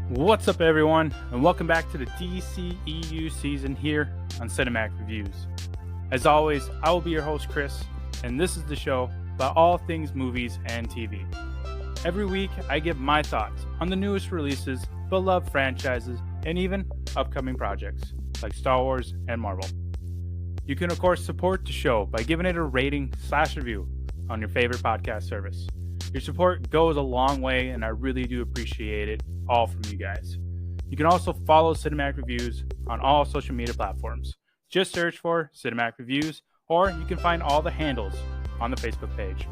What's up, everyone, and welcome back to the DCEU season here on Cinematic Reviews. As always, I will be your host, Chris, and this is the show about all things movies and TV. Every week, I give my thoughts on the newest releases, beloved franchises, and even upcoming projects like Star Wars and Marvel. You can, of course, support the show by giving it a rating/review on your favorite podcast service. Your support goes a long way, and I really do appreciate it all from you guys. You can also follow Cinematic Reviews on all social media platforms. Just search for Cinematic Reviews, or you can find all the handles on the Facebook page.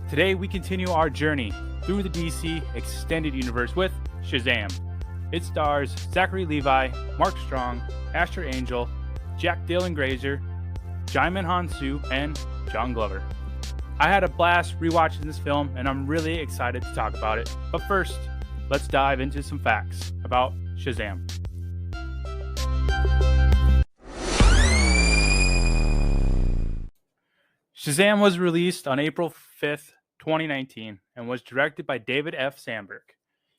Today, we continue our journey through the DC Extended Universe with Shazam. It stars Zachary Levi, Mark Strong, Asher Angel, Jack Dylan Grazer, Jaimin Hansu, and John Glover. I had a blast rewatching this film, and I'm really excited to talk about it. But first, let's dive into some facts about Shazam. Shazam was released on April 5th, 2019, and was directed by David F. Sandberg.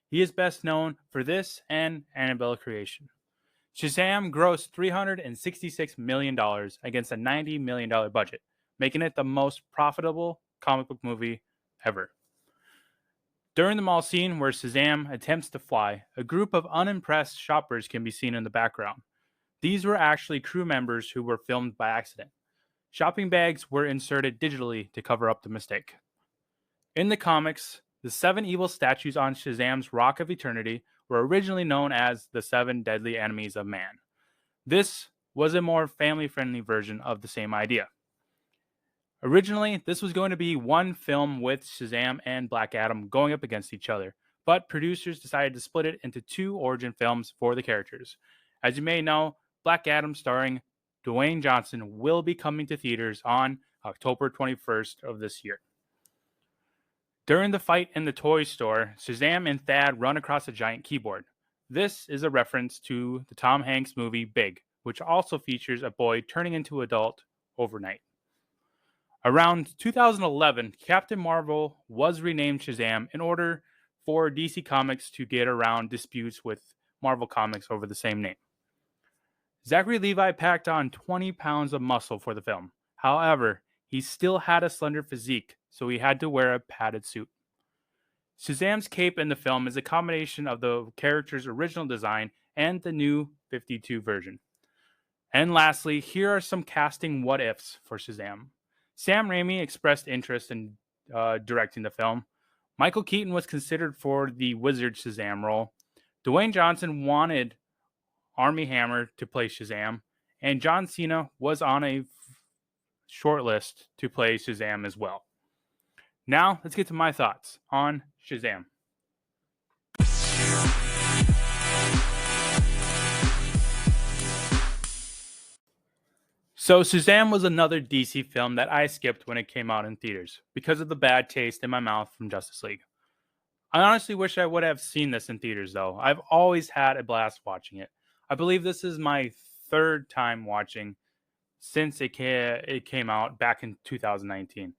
He is best known for this and Annabelle Creation. Shazam grossed $366 million against a $90 million budget, making it the most profitable comic book movie ever. During the mall scene where Shazam attempts to fly, a group of unimpressed shoppers can be seen in the background. These were actually crew members who were filmed by accident. Shopping bags were inserted digitally to cover up the mistake. In the comics, the 7 evil statues on Shazam's Rock of Eternity were originally known as the 7 Deadly Enemies of Man. This was a more family-friendly version of the same idea. Originally, this was going to be one film with Shazam and Black Adam going up against each other, but producers decided to split it into 2 origin films for the characters. As you may know, Black Adam starring Dwayne Johnson will be coming to theaters on October 21st of this year. During the fight in the toy store, Shazam and Thad run across a giant keyboard. This is a reference to the Tom Hanks movie Big, which also features a boy turning into an adult overnight. Around 2011, Captain Marvel was renamed Shazam in order for DC Comics to get around disputes with Marvel Comics over the same name. Zachary Levi packed on 20 pounds of muscle for the film. However, he still had a slender physique, so he had to wear a padded suit. Shazam's cape in the film is a combination of the character's original design and the new 52 version. And lastly, here are some casting what-ifs for Shazam. Sam Raimi expressed interest in directing the film. Michael Keaton was considered for the Wizard Shazam role. Dwayne Johnson wanted Armie Hammer to play Shazam, and John Cena was on a short list to play Shazam as well. Now, let's get to my thoughts on Shazam. So Shazam was another DC film that I skipped when it came out in theaters because of the bad taste in my mouth from Justice League. I honestly wish I would have seen this in theaters though. I've always had a blast watching it. I believe this is my 3rd time watching since it came out back in 2019.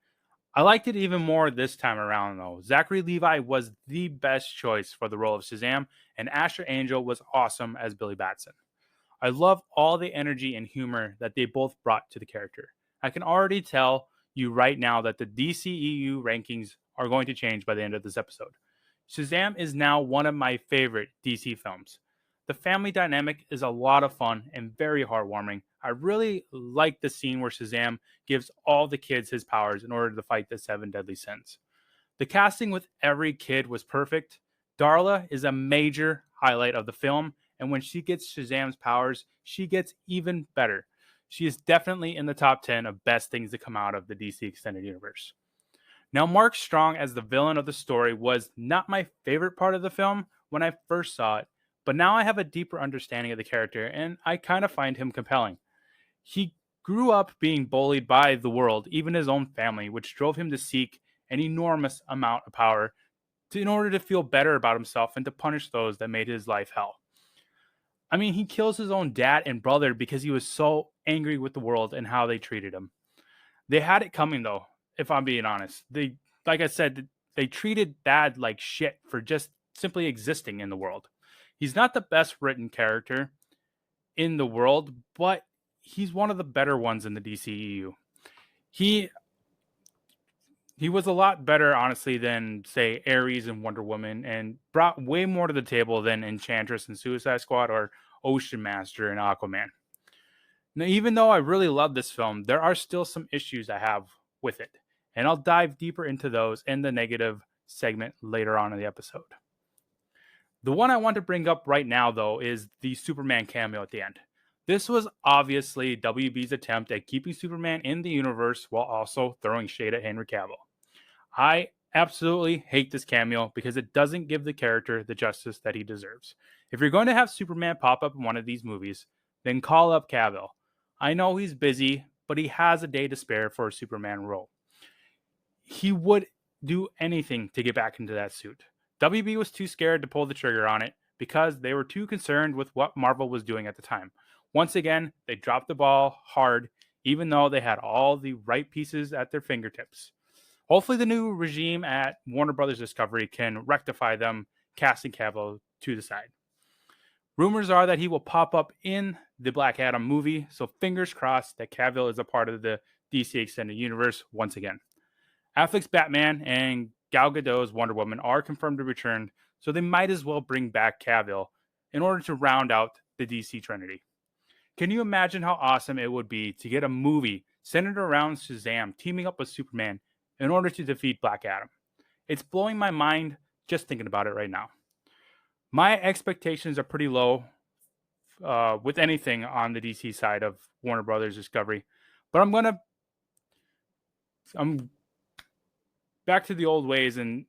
I liked it even more this time around though. Zachary Levi was the best choice for the role of Shazam, and Asher Angel was awesome as Billy Batson. I love all the energy and humor that they both brought to the character. I can already tell you right now that the DCEU rankings are going to change by the end of this episode. Shazam is now one of my favorite DC films. The family dynamic is a lot of fun and very heartwarming. I really like the scene where Shazam gives all the kids his powers in order to fight the 7 deadly sins. The casting with every kid was perfect. Darla is a major highlight of the film, and when she gets Shazam's powers, she gets even better. She is definitely in the top 10 of best things to come out of the DC Extended Universe. Now, Mark Strong as the villain of the story was not my favorite part of the film when I first saw it, but now I have a deeper understanding of the character, and I kind of find him compelling. He grew up being bullied by the world, even his own family, which drove him to seek an enormous amount of power in order to feel better about himself and to punish those that made his life hell. I mean, he kills his own dad and brother because he was so angry with the world and how they treated him. They had it coming, though, if I'm being honest. Like I said, they treated dad like shit for just simply existing in the world. He's not the best written character in the world, but he's one of the better ones in the DCEU. He was a lot better, honestly, than say Ares and Wonder Woman, and brought way more to the table than Enchantress and Suicide Squad or Ocean Master and Aquaman. Now, even though I really love this film, there are still some issues I have with it, and I'll dive deeper into those in the negative segment later on in the episode. The one I want to bring up right now, though, is the Superman cameo at the end. This was obviously WB's attempt at keeping Superman in the universe while also throwing shade at Henry Cavill. I absolutely hate this cameo because it doesn't give the character the justice that he deserves. If you're going to have Superman pop up in one of these movies, then call up Cavill. I know he's busy, but he has a day to spare for a Superman role. He would do anything to get back into that suit. WB was too scared to pull the trigger on it because they were too concerned with what Marvel was doing at the time. Once again, they dropped the ball hard, even though they had all the right pieces at their fingertips. Hopefully, the new regime at Warner Brothers Discovery can rectify them casting Cavill to the side. Rumors are that he will pop up in the Black Adam movie, so fingers crossed that Cavill is a part of the DC Extended Universe once again. Affleck's Batman and Gal Gadot's Wonder Woman are confirmed to return, so they might as well bring back Cavill in order to round out the DC Trinity. Can you imagine how awesome it would be to get a movie centered around Shazam teaming up with Superman in order to defeat Black Adam? It's blowing my mind just thinking about it right now. My expectations are pretty low with anything on the DC side of Warner Brothers Discovery, but I'm back to the old ways, and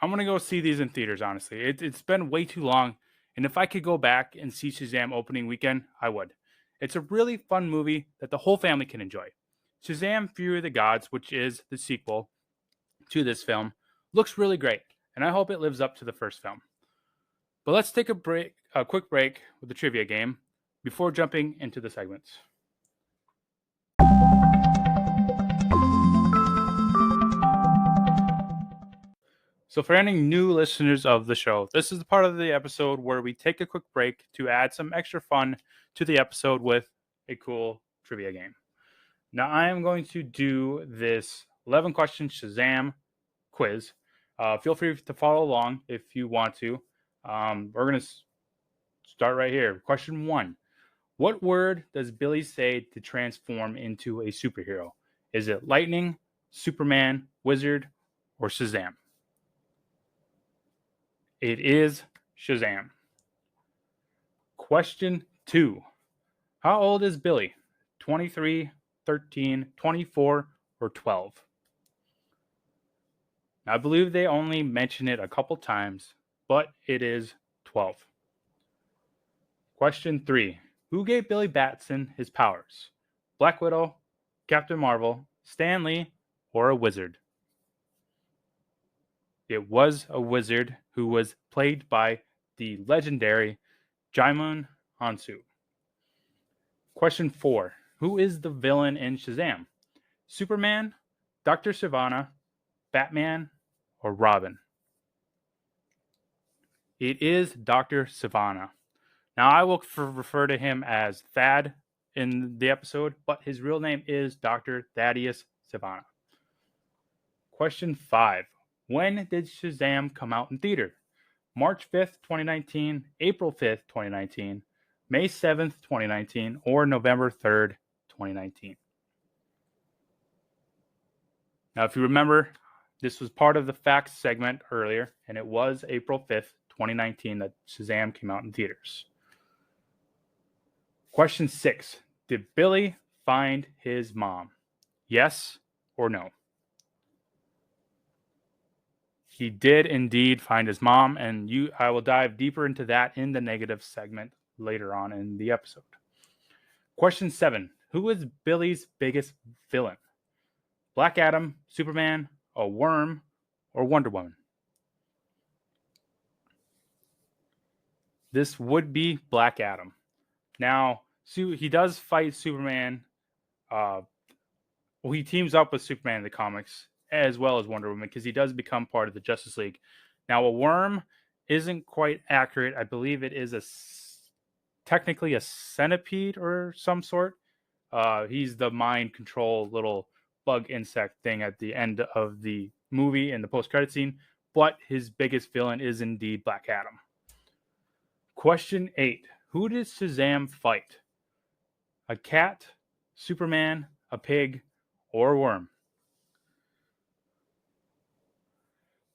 I'm gonna go see these in theaters. Honestly, it's been way too long, and if I could go back and see Shazam opening weekend, I would. It's a really fun movie that the whole family can enjoy. Shazam: Fury of the Gods, which is the sequel to this film, looks really great, and I hope it lives up to the first film. But let's take a quick break with the trivia game before jumping into the segments. So for any new listeners of the show, this is the part of the episode where we take a quick break to add some extra fun to the episode with a cool trivia game. Now I am going to do this 11 question Shazam quiz. Feel free to follow along if you want to. We're going to start right here. Question 1. What word does Billy say to transform into a superhero? Is it lightning, Superman, wizard, or Shazam? It is Shazam. Question 2. How old is Billy? 23, 13, 24, or 12? Now, I believe they only mention it a couple times, but it is 12. Question 3. Who gave Billy Batson his powers? Black Widow, Captain Marvel, Stan Lee, or a wizard? It was a wizard who was played by the legendary Jaimun Hansu. Question 4. Who is the villain in Shazam? Superman, Dr. Sivana, Batman, or Robin? It is Dr. Sivana. Now, I will refer to him as Thad in the episode, but his real name is Dr. Thaddeus Sivana. Question 5. When did Shazam come out in theater? March 5th, 2019, April 5th, 2019, May 7th, 2019, or November 3rd, 2019. Now, if you remember, this was part of the facts segment earlier, and it was April 5th, 2019 that Shazam came out in theaters. Question 6. Did Billy find his mom? Yes or no? He did indeed find his mom, and I will dive deeper into that in the negative segment later on in the episode. Question 7. Who is Billy's biggest villain? Black Adam, Superman, a worm, or Wonder Woman? This would be Black Adam. Now, he does fight Superman. He teams up with Superman in the comics as well as Wonder Woman because he does become part of the Justice League. Now, a worm isn't quite accurate. I believe it is technically a centipede or some sort. He's the mind control little bug insect thing at the end of the movie in the post-credit scene, but his biggest villain is indeed Black Adam. Question 8. Who does Shazam fight? A cat, Superman, a pig, or a worm?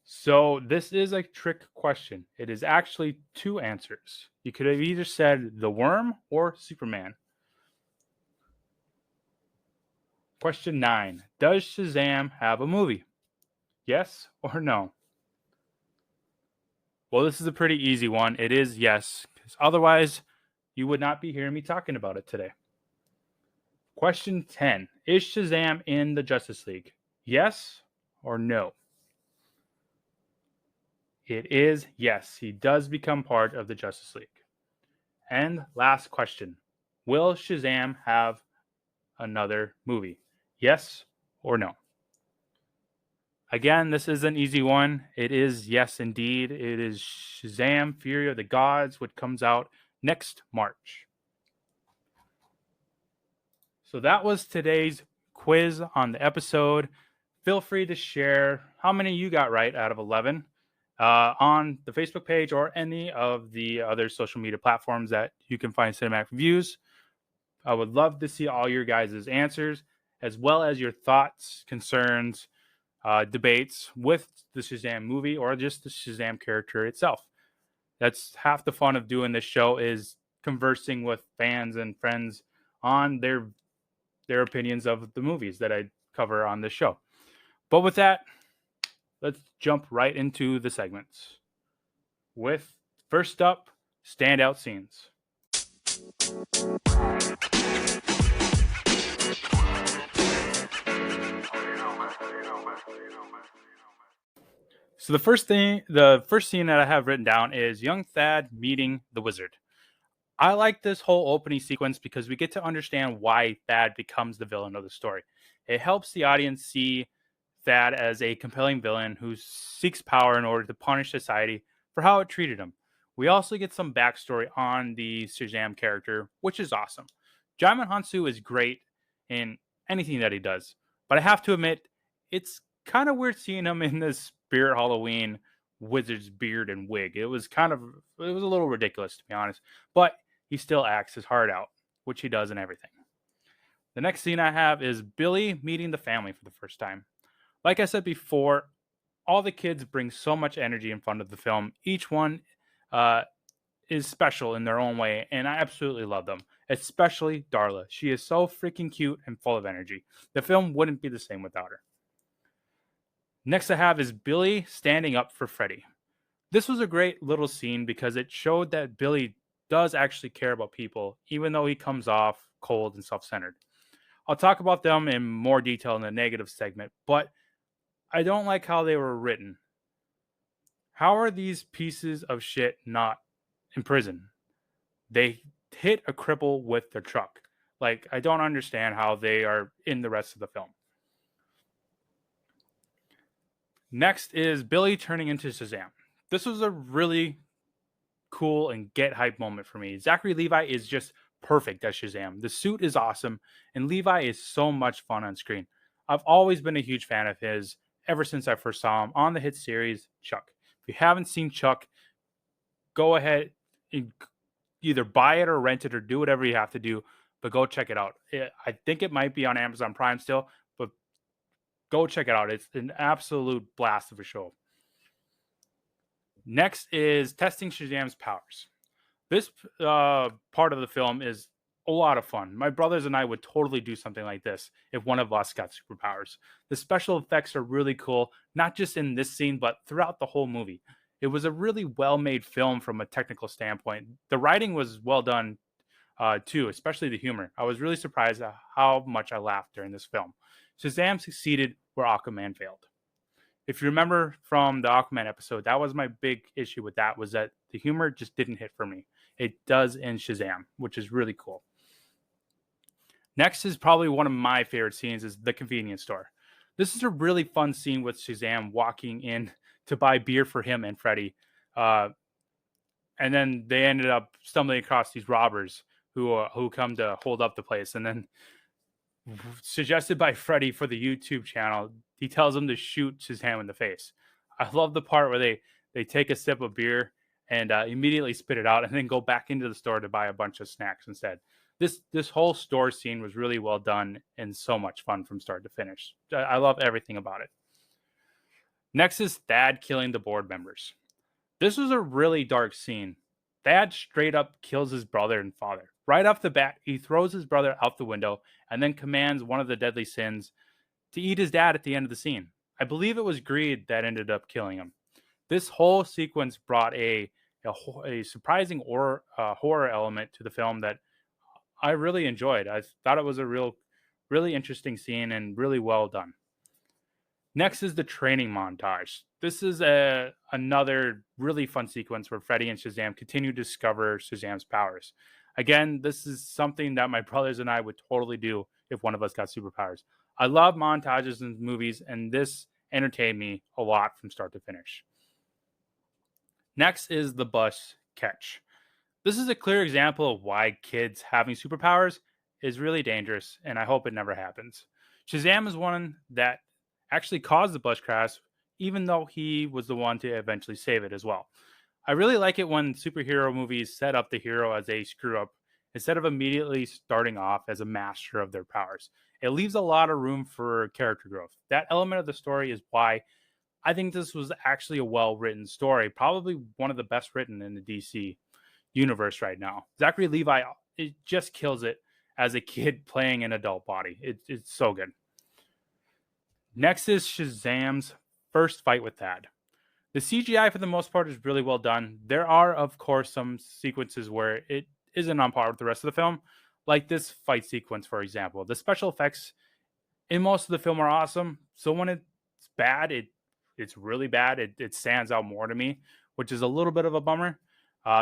So this is a trick question. It is actually two answers. You could have either said the worm or Superman. Question 9. Does Shazam have a movie? Yes or no? Well, this is a pretty easy one. It is yes, because otherwise you would not be hearing me talking about it today. Question 10. Is Shazam in the Justice League? Yes or no? It is yes. He does become part of the Justice League. And last question. Will Shazam have another movie? Yes or no? Again, this is an easy one. It is yes, indeed. It is Shazam! Fury of the Gods, which comes out next March. So that was today's quiz on the episode. Feel free to share how many you got right out of 11 on the Facebook page or any of the other social media platforms that you can find cinematic reviews. I would love to see all your guys' answers, as well as your thoughts, concerns, debates with the Shazam movie or just the Shazam character itself. That's half the fun of doing this show, is conversing with fans and friends on their opinions of the movies that I cover on this show. But with that, let's jump right into the segments. With first up, standout scenes. So the first scene that I have written down is young Thad meeting the wizard. I like this whole opening sequence because we get to understand why Thad becomes the villain of the story. It helps the audience see Thad as a compelling villain who seeks power in order to punish society for how it treated him. We also get some backstory on the Shazam character, which is awesome. Djimon Hounsou is great in anything that he does, but I have to admit, it's kind of weird seeing him in this Spirit Halloween wizard's beard and wig. It was a little ridiculous, to be honest, but he still acts his heart out, which he does in everything. The next scene I have is Billy meeting the family for the first time. Like I said before, all the kids bring so much energy in front of the film. Each one is special in their own way, and I absolutely love them, especially Darla. She is so freaking cute and full of energy. The film wouldn't be the same without her. Next I have is Billy standing up for Freddy. This was a great little scene because it showed that Billy does actually care about people, even though he comes off cold and self-centered. I'll talk about them in more detail in the negative segment, but I don't like how they were written. How are these pieces of shit not in prison? They hit a cripple with their truck. Like, I don't understand how they are in the rest of the film. Next is Billy turning into Shazam. This was a really cool and get hype moment for me. Zachary Levi is just perfect as Shazam. The suit is awesome, and Levi is so much fun on screen. I've always been a huge fan of his ever since I first saw him on the hit series Chuck. If you haven't seen Chuck, go ahead and either buy it or rent it or do whatever you have to do, but go check it out. I think it might be on Amazon Prime still, but go check it out. It's an absolute blast of a show. Next is testing Shazam's powers. This part of the film is a lot of fun. My brothers and I would totally do something like this if one of us got superpowers. The special effects are really cool, not just in this scene, but throughout the whole movie. It was a really well-made film from a technical standpoint. The writing was well done too, especially the humor. I was really surprised at how much I laughed during this film. Shazam succeeded where Aquaman failed. If you remember from the Aquaman episode, that was my big issue with that, was that the humor just didn't hit for me. It does in Shazam, which is really cool. Next is probably one of my favorite scenes, is the convenience store. This is a really fun scene with Shazam walking in to buy beer for him and Freddy. and then they ended up stumbling across these robbers who come to hold up the place, and then suggested by Freddy for the YouTube channel, he tells them to shoot Shazam in the face. I love the part where they take a sip of beer and immediately spit it out, and then go back into the store to buy a bunch of snacks instead. This whole store scene was really well done and so much fun from start to finish. I love everything about it. Next is Thad killing the board members. This was a really dark scene. Thad straight up kills his brother and father. Right off the bat, he throws his brother out the window and then commands one of the deadly sins to eat his dad at the end of the scene. I believe it was greed that ended up killing him. This whole sequence brought a surprising horror element to the film that I really enjoyed. I thought it was a really interesting scene and really well done. Next is the training montage. This is another really fun sequence where Freddy and Shazam continue to discover Shazam's powers. Again, this is something that my brothers and I would totally do if one of us got superpowers. I love montages in movies, and this entertained me a lot from start to finish. Next is the bus catch. This is a clear example of why kids having superpowers is really dangerous, and I hope it never happens. Shazam is one that actually caused the bus crash, even though he was the one to eventually save it as well. I really like it when superhero movies set up the hero as a screw up instead of immediately starting off as a master of their powers. It leaves a lot of room for character growth. That element of the story is why I think this was actually a well-written story, probably one of the best written in the DC universe right now. Zachary Levi, it just kills it as a kid playing an adult body. It's so good. Next is Shazam's first fight with Thad. The CGI for the most part is really well done. There are, of course, some sequences where it isn't on par with the rest of the film, like this fight sequence, for example. The special effects in most of the film are awesome, so when it's bad, it's really bad. It stands out more to me, which is a little bit of a bummer.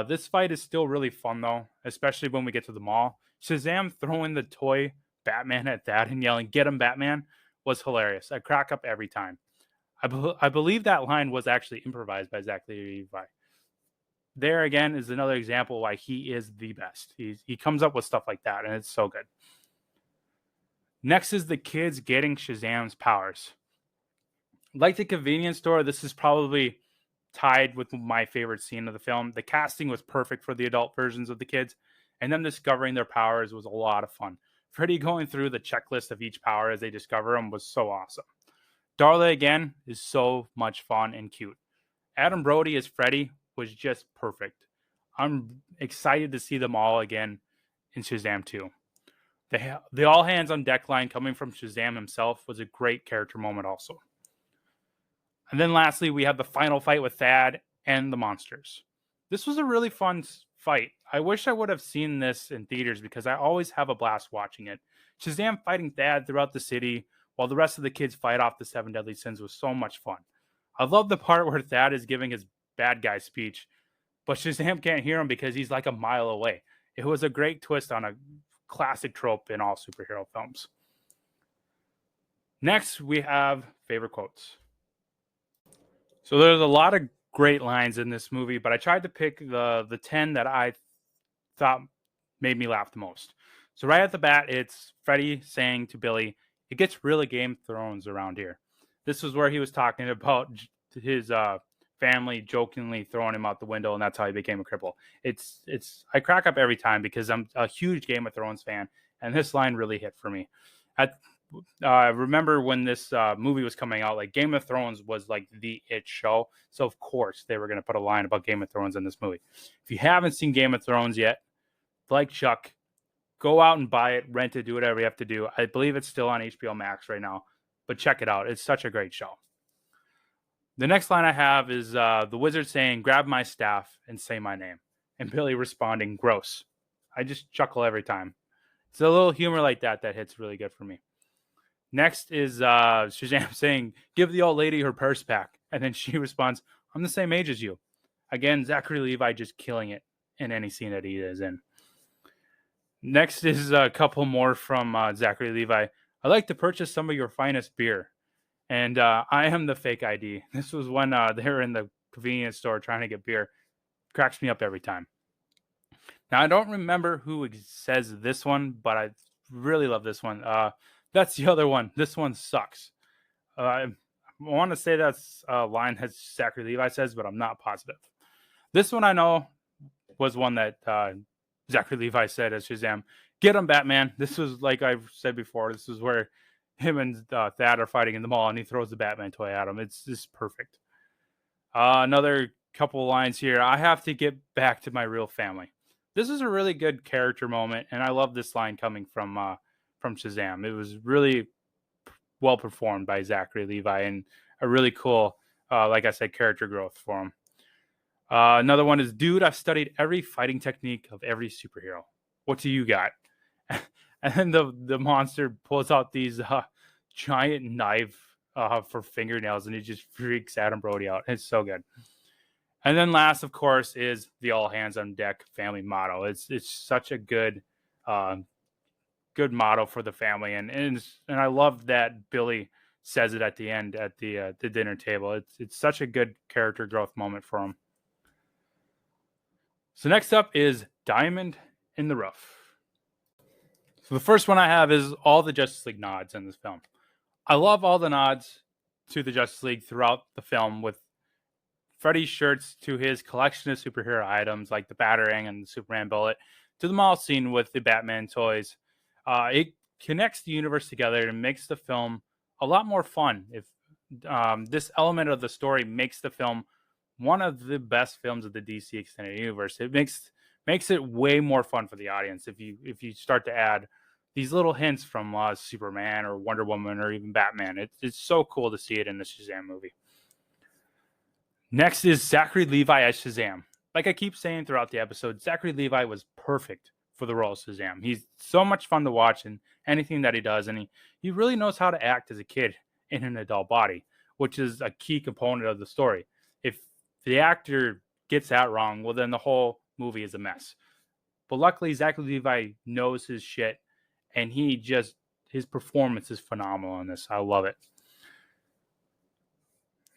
This fight is still really fun, though, especially when we get to the mall. Shazam throwing the toy Batman at Thad and yelling, "Get him, Batman," was hilarious. I crack up every time. I believe that line was actually improvised by Zachary Levi. There again is another example why he is the best. He comes up with stuff like that, and it's so good. Next is the kids getting Shazam's powers. Like the convenience store, this is probably tied with my favorite scene of the film. The casting was perfect for the adult versions of the kids, and them discovering their powers was a lot of fun. Freddy going through the checklist of each power as they discover them was so awesome. Darla again is so much fun and cute. Adam Brody as Freddy was just perfect. I'm excited to see them all again in Shazam 2. The all hands on deck line coming from Shazam himself was a great character moment also. And then lastly, we have the final fight with Thad and the monsters. This was a really fun fight. I wish I would have seen this in theaters because I always have a blast watching it. Shazam fighting Thad throughout the city while the rest of the kids fight off the 7 deadly sins was so much fun. I love the part where Thad is giving his bad guy speech, but Shazam can't hear him because he's like a mile away. It was a great twist on a classic trope in all superhero films. Next, we have favorite quotes. So there's a lot of great lines in this movie, but I tried to pick the 10 that I thought made me laugh the most. So right at the bat, it's Freddy saying to Billy, "It gets really Game of Thrones around here." This was where he was talking about his family jokingly throwing him out the window, and that's how he became a cripple. I crack up every time because I'm a huge Game of Thrones fan, and this line really hit for me. I remember when this movie was coming out, like Game of Thrones was like the it show, so of course they were going to put a line about Game of Thrones in this movie. If you haven't seen Game of Thrones yet, like Chuck, go out and buy it, rent it, do whatever you have to do. I believe it's still on HBO Max right now, but check it out. It's such a great show. The next line I have is the wizard saying, "Grab my staff and say my name," and Billy responding, "Gross." I just chuckle every time. It's a little humor like that hits really good for me. Next is Shazam saying, "Give the old lady her purse back," and then she responds, "I'm the same age as you." Again, Zachary Levi just killing it in any scene that he is in. Next is a couple more from Zachary Levi. "I'd like to purchase some of your finest beer." And I am the fake ID. This was when they were in the convenience store trying to get beer. cracks me up every time. Now I don't remember who says this one, but I really love this one. That's the other one. This one sucks. I want to say that's a line that Zachary Levi says, but I'm not positive. This one I know was one that Zachary Levi said as Shazam. Get him, Batman. This was, like I've said before, this is where him and Thad are fighting in the mall, and he throws the Batman toy at him. It's just perfect. Another couple lines here. I have to get back to my real family. This is a really good character moment, and I love this line coming from Shazam. It was really well performed by Zachary Levi, and a really cool, like I said, character growth for him. Another one is, dude, I've studied every fighting technique of every superhero. What do you got? And then the monster pulls out these giant knife for fingernails, and he just freaks Adam Brody out. It's so good. And then last, of course, is the all hands on deck family motto. It's such a good good motto for the family, and I love that Billy says it at the end at the dinner table. It's such a good character growth moment for him. So next up is Diamond in the Rough. So the first one I have is all the Justice League nods in this film. I love all the nods to the Justice League throughout the film, with Freddy's shirts to his collection of superhero items like the Batarang and the Superman bullet, to the mall scene with the Batman toys. It connects the universe together and makes the film a lot more fun. If this element of the story makes the film one of the best films of the DC extended universe. It makes it way more fun for the audience if you start to add these little hints from Superman or Wonder Woman or even Batman. It's so cool to see it in the Shazam movie. Next is Zachary Levi as Shazam. Like I keep saying throughout the episode, Zachary Levi was perfect for the role of Shazam. He's so much fun to watch in anything that he does, and he really knows how to act as a kid in an adult body, which is a key component of the story. If the actor gets that wrong, well, then the whole movie is a mess. But luckily, Zachary Levi knows his shit, and his performance is phenomenal in this. I love it.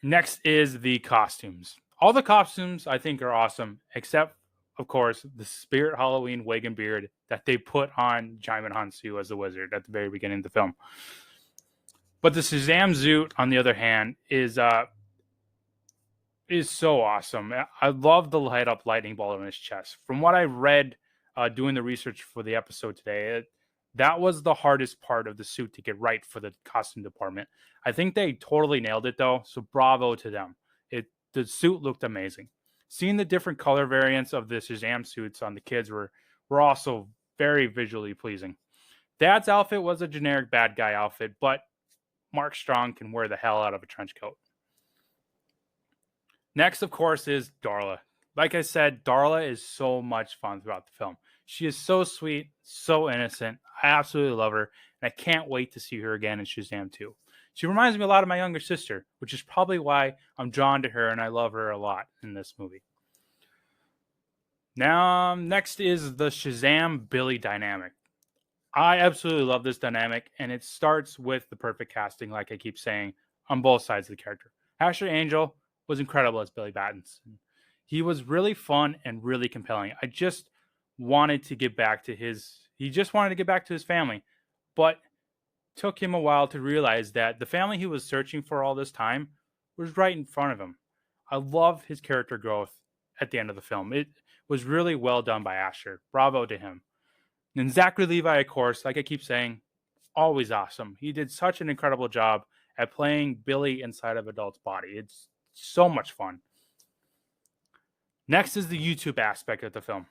Next is the costumes. All the costumes I think are awesome, except, of course, the Spirit Halloween wig and beard that they put on Jaimin Hansu as the wizard at the very beginning of the film. But the Shazam Zoot, on the other hand, is so awesome. I love the light up lightning bolt on his chest. From what I read doing the research for the episode today, that was the hardest part of the suit to get right for the costume department. I think they totally nailed it, though, so bravo to them. The suit looked amazing. Seeing the different color variants of the Shazam suits on the kids were also very visually pleasing. Dad's outfit was a generic bad guy outfit, but Mark Strong can wear the hell out of a trench coat. Next, of course, is Darla. Like I said, Darla is so much fun throughout the film. She is so sweet, so innocent. I absolutely love her, and I can't wait to see her again in Shazam 2. She reminds me a lot of my younger sister, which is probably why I'm drawn to her and I love her a lot in this movie. Now, next is the Shazam Billy dynamic. I absolutely love this dynamic, and it starts with the perfect casting, like I keep saying, on both sides of the character. Asher Angel was incredible as Billy Batson. He was really fun and really compelling. He just wanted to get back to his family, but took him a while to realize that the family he was searching for all this time was right in front of him. I love his character growth at the end of the film. It was really well done by Asher. Bravo to him. And Zachary Levi, of course, like I keep saying, always awesome. He did such an incredible job at playing Billy inside of Adult's body. It's so much fun. Next is the YouTube aspect of the film.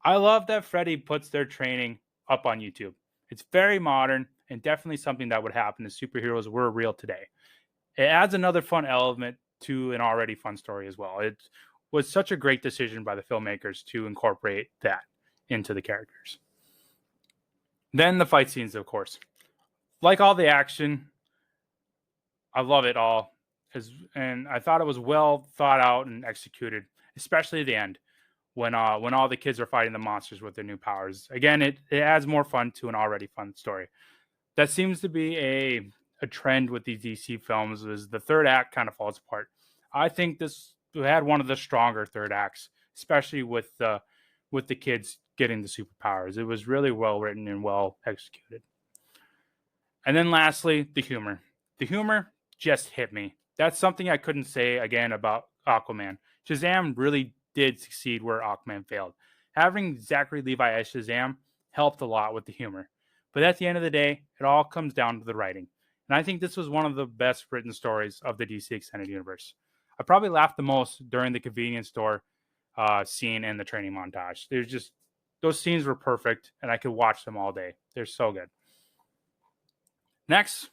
I love that Freddy puts their training up on YouTube. It's very modern and definitely something that would happen if superheroes were real today. It adds another fun element to an already fun story as well. It was such a great decision by the filmmakers to incorporate that into the characters. Then the fight scenes, of course. Like all the action, I love it all. And I thought it was well thought out and executed, especially the end when all the kids are fighting the monsters with their new powers. Again, it adds more fun to an already fun story. That seems to be a trend with these DC films, is the third act kind of falls apart. I think this had one of the stronger third acts, especially with the kids getting the superpowers. It was really well written and well executed. And then lastly, the humor. The humor just hit me. That's something I couldn't say again about Aquaman. Shazam really did succeed where Aquaman failed. Having Zachary Levi as Shazam helped a lot with the humor. But at the end of the day, it all comes down to the writing. And I think this was one of the best written stories of the DC Extended Universe. I probably laughed the most during the convenience store scene and the training montage. There's just, those scenes were perfect, and I could watch them all day. They're so good. Next,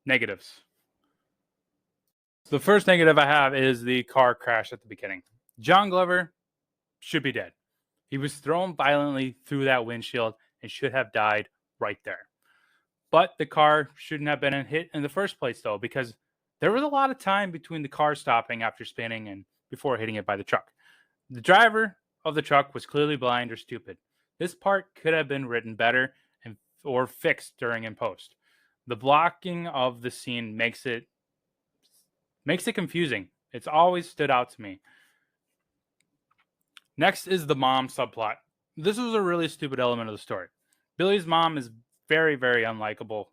negatives. The first negative I have is the car crash at the beginning. John Glover should be dead. He was thrown violently through that windshield and should have died right there. But the car shouldn't have been hit in the first place, though, because there was a lot of time between the car stopping after spinning and before hitting it by the truck. The driver of the truck was clearly blind or stupid. This part could have been written better or fixed during in post. The blocking of the scene makes it confusing. It's always stood out to me. Next is the mom subplot. This was a really stupid element of the story. Billy's mom is very, very unlikable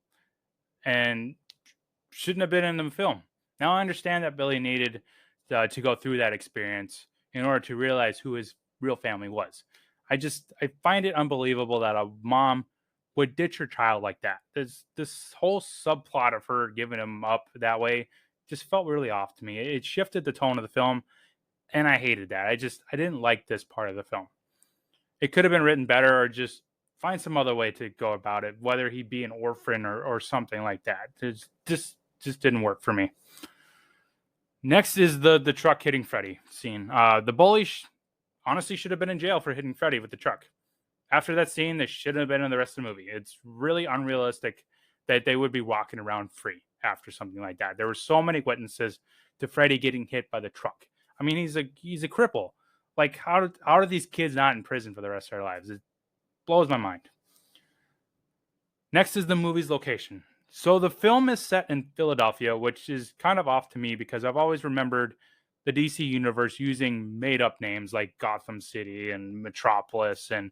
and shouldn't have been in the film. Now I understand that Billy needed to go through that experience in order to realize who his real family was. I find it unbelievable that a mom would ditch her child like that. This whole subplot of her giving him up that way just felt really off to me. It shifted the tone of the film, and I hated that. I didn't like this part of the film. It could have been written better, or just find some other way to go about it, whether he be an orphan or something like that. It just didn't work for me. Next is the truck hitting Freddy scene. The bully honestly should have been in jail for hitting Freddy with the truck. After that scene, they shouldn't have been in the rest of the movie. It's really unrealistic that they would be walking around free after something like that. There were so many witnesses to Freddy getting hit by the truck. I mean, he's a cripple. Like, how are these kids not in prison for the rest of their lives? It blows my mind. Next is the movie's location. So the film is set in Philadelphia, which is kind of off to me because I've always remembered the DC universe using made-up names like Gotham City and Metropolis and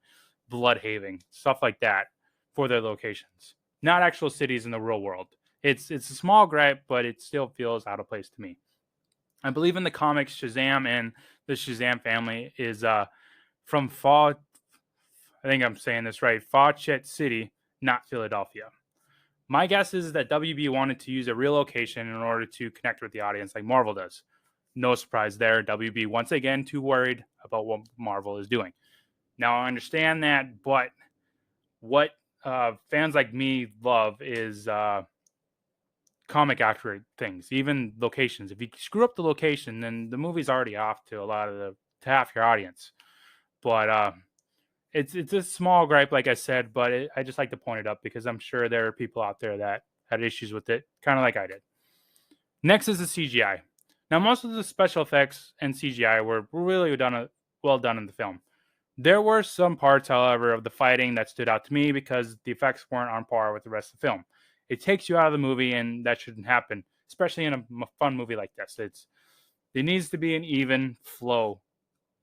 Bloodhaven, stuff like that, for their locations. Not actual cities in the real world. It's a small gripe, but it still feels out of place to me. I believe in the comics, Shazam and the Shazam family is from I think I'm saying this right, Fawcett City, not Philadelphia. My guess is that WB wanted to use a real location in order to connect with the audience like Marvel does. No surprise there. WB, once again, too worried about what Marvel is doing. Now, I understand that, but what fans like me love is comic accurate things, even locations. If you screw up the location, then the movie's already off to half your audience. But it's a small gripe, like I said, but I just like to point it up because I'm sure there are people out there that had issues with it, kind of like I did. Next is the CGI. Now, most of the special effects and CGI were really well done in the film. There were some parts, however, of the fighting that stood out to me because the effects weren't on par with the rest of the film. It takes you out of the movie, and that shouldn't happen, especially in a fun movie like this. There needs to be an even flow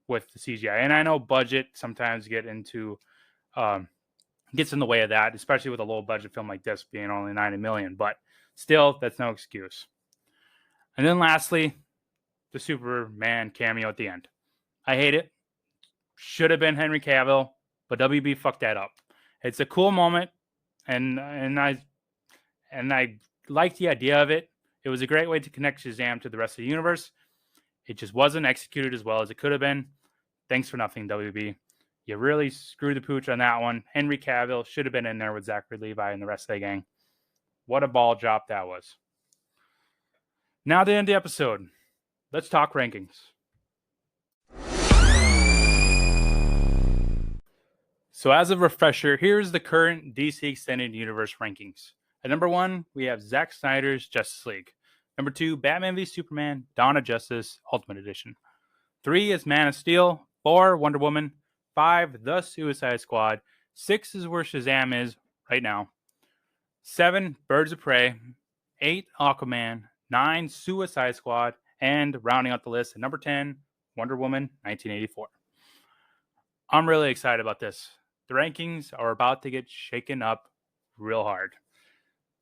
with the CGI, and I know budget sometimes gets in the way of that, especially with a low budget film like this being only $90 million. But still, that's no excuse. And then lastly, the Superman cameo at the end. I hate it. Should have been Henry Cavill, but WB fucked that up. It's a cool moment, and I like the idea of it. It was a great way to connect Shazam to the rest of the universe. It just wasn't executed as well as it could have been. Thanks for nothing, WB. You really screwed the pooch on that one. Henry Cavill should have been in there with Zachary Levi and the rest of the gang. What a ball drop that was. Now to end the episode. Let's talk rankings. So as a refresher, here's the current DC Extended Universe rankings. At number 1, we have Zack Snyder's Justice League. Number 2, Batman v Superman, Dawn of Justice, Ultimate Edition. 3 is Man of Steel. 4, Wonder Woman. 5, The Suicide Squad. 6 is where Shazam is right now. 7, Birds of Prey. 8, Aquaman. 9, Suicide Squad. And rounding out the list at number 10, Wonder Woman 1984. I'm really excited about this. The rankings are about to get shaken up real hard.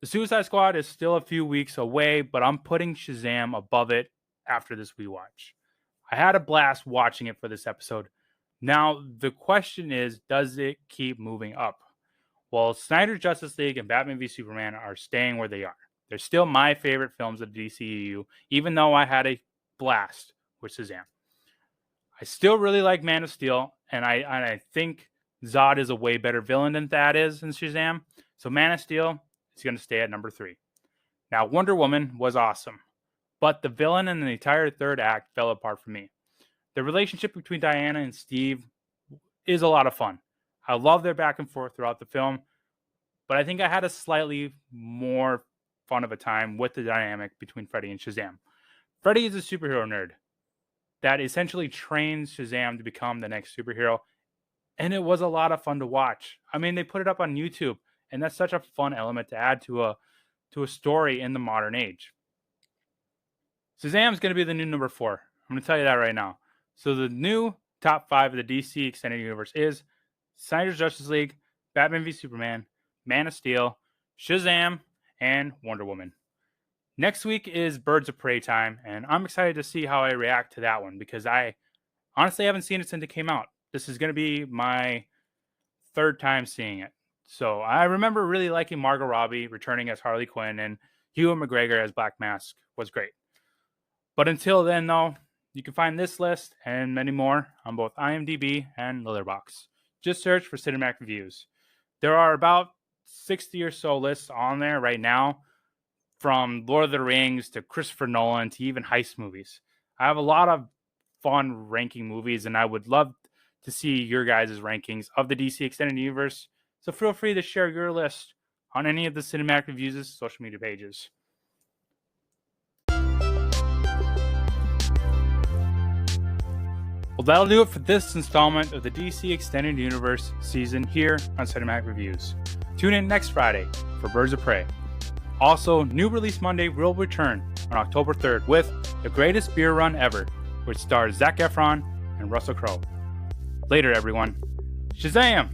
The Suicide Squad is still a few weeks away, but I'm putting Shazam above it after this rewatch. I had a blast watching it for this episode. Now, the question is, does it keep moving up? Well, Snyder's Justice League and Batman v Superman are staying where they are. They're still my favorite films of the DCEU, even though I had a blast with Shazam. I still really like Man of Steel, and I think Zod is a way better villain than Thad is in Shazam. So Man of Steel is going to stay at number 3. Now, Wonder Woman was awesome, but the villain in the entire third act fell apart for me. The relationship between Diana and Steve is a lot of fun. I love their back and forth throughout the film, but I think I had a slightly more fun of a time with the dynamic between Freddy and Shazam. Freddy is a superhero nerd that essentially trains Shazam to become the next superhero, and it was a lot of fun to watch. I mean, they put it up on YouTube, and that's such a fun element to add to a story in the modern age. Shazam's going to be the new number 4. I'm going to tell you that right now. So the new top 5 of the DC Extended Universe is Snyder's Justice League, Batman v Superman, Man of Steel, Shazam, and Wonder Woman. Next week is Birds of Prey time, and I'm excited to see how I react to that one because I honestly haven't seen it since it came out. This is going to be my 3rd time seeing it. So I remember really liking Margot Robbie returning as Harley Quinn, and Ewan McGregor as Black Mask was great. But until then, though, you can find this list and many more on both IMDb and Letterboxd. Just search for Cinematic Reviews. There are about 60 or so lists on there right now, from Lord of the Rings to Christopher Nolan to even heist movies. I have a lot of fun ranking movies, and I would love to see your guys' rankings of the DC Extended Universe. So feel free to share your list on any of the Cinematic Reviews' social media pages. Well, that'll do it for this installment of the DC Extended Universe season here on Cinematic Reviews. Tune in next Friday for Birds of Prey. Also, New Release Monday will return on October 3rd with The Greatest Beer Run Ever, which stars Zac Efron and Russell Crowe. Later, everyone. Shazam!